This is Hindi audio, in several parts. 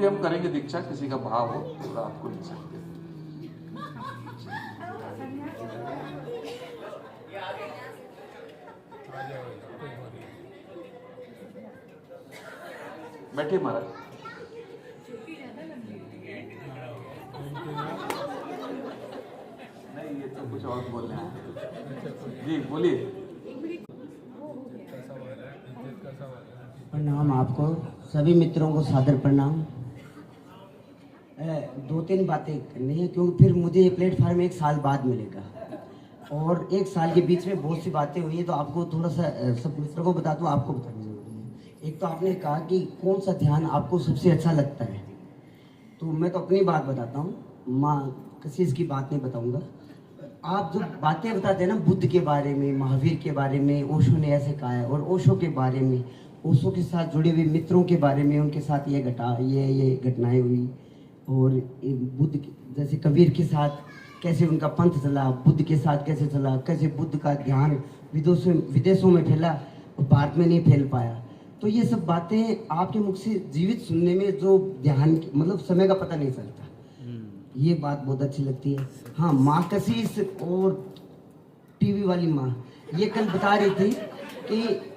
के हम करेंगे दीक्षा, किसी का भाव हो तो रात को ले सकते हैं। बैठिए महाराज। नहीं ये तो कुछ और बोल रहे हैं जी, बोलिए। प्रणाम आपको, सभी मित्रों को सादर प्रणाम। दो तीन बातें करनी है क्योंकि फिर मुझे ये प्लेटफार्म एक साल बाद मिलेगा और एक साल के बीच में बहुत सी बातें हुई हैं, तो आपको थोड़ा सा सब मित्रों को बता दूं, आपको बतानी जरूरी है। एक तो आपने कहा कि कौन सा ध्यान आपको सबसे अच्छा लगता है, तो मैं तो अपनी बात बताता हूँ, माँ किसी इसकी बात नहीं बताऊँगा। आप जो बातें बताते हैं ना बुद्ध के बारे में, महावीर के बारे में, ओशो ने ऐसे कहा है, और ओशो के बारे में, ओशो के साथ जुड़े हुए मित्रों के बारे में, उनके साथ ये घटनाएं हुई, और बुद्ध जैसे कबीर के साथ कैसे उनका पंथ चला, बुद्ध के साथ कैसे चला, कैसे बुद्ध का ध्यान विदेशों में फैला और भारत में नहीं फैल पाया। तो ये सब बातें आपके मुख से जीवित सुनने में जो ध्यान मतलब समय का पता नहीं चलता, ये बात बहुत अच्छी लगती है। हाँ, माँ कशीश और टीवी वाली माँ ये कल बता रही थी कि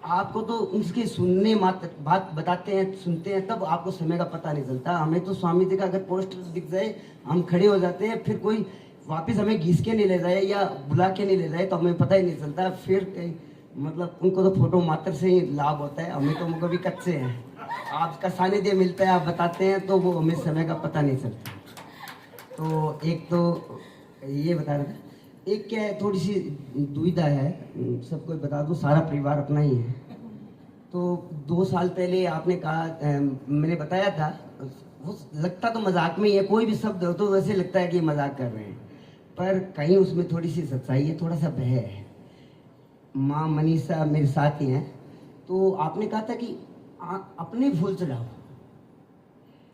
आपको तो उसके सुनने मात्र बात बताते हैं, सुनते हैं, तब आपको समय का पता नहीं चलता। हमें तो स्वामी जी का अगर पोस्टर दिख जाए हम खड़े हो जाते हैं, फिर कोई वापस हमें घिस के नहीं ले जाए या बुला के नहीं ले जाए तो हमें पता ही नहीं चलता। फिर मतलब उनको तो फोटो मात्र से ही लाभ होता है, हमें तो कभी कच्चे हैं। आपका सानिध्य मिलता है, आप बताते हैं तो वो हमें समय का पता नहीं चलता। तो एक तो ये बता रहा था, एक क्या है, थोड़ी सी दुविधा है, सबको बता दूं, सारा परिवार अपना ही है। तो 2 साल पहले आपने कहा, मैंने बताया था, वो लगता तो मजाक में ही है, कोई भी शब्द हो तो वैसे लगता है कि मजाक कर रहे हैं, पर कहीं उसमें थोड़ी सी सच्चाई है, थोड़ा सा भय है। माँ मनीषा मेरे साथ ही हैं, तो आपने कहा था कि अपने फूल चढ़ाओ,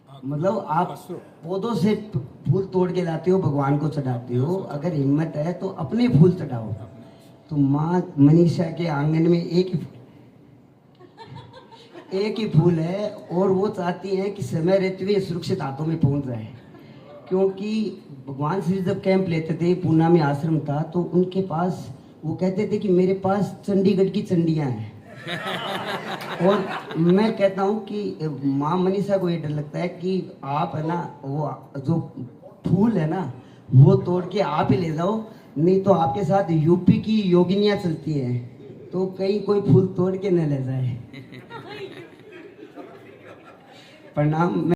मतलब आप पौधों से फूल तोड़ के लाते हो, भगवान को चढ़ाते हो, अगर हिम्मत है तो अपने फूल चढ़ाओ। तो माँ मनीषा के आंगन में एक ही फूल है और वो चाहती हैं कि समय रहते हुए सुरक्षित हाथों में पहुंच जाए, क्योंकि भगवान श्री जब कैंप लेते थे, पूना में आश्रम था, तो उनके पास वो कहते थे कि मेरे पास चंडीगढ़ की चंडियाँ हैं। और मैं कहता हूँ कि माँ मनीषा को ये डर लगता है कि आप है ना, वो जो फूल है ना वो तोड़ के आप ही ले जाओ, नहीं तो आपके साथ यूपी की योगिनियाँ चलती हैं, तो कहीं कोई फूल तोड़ के न ले जाए। प्रणाम।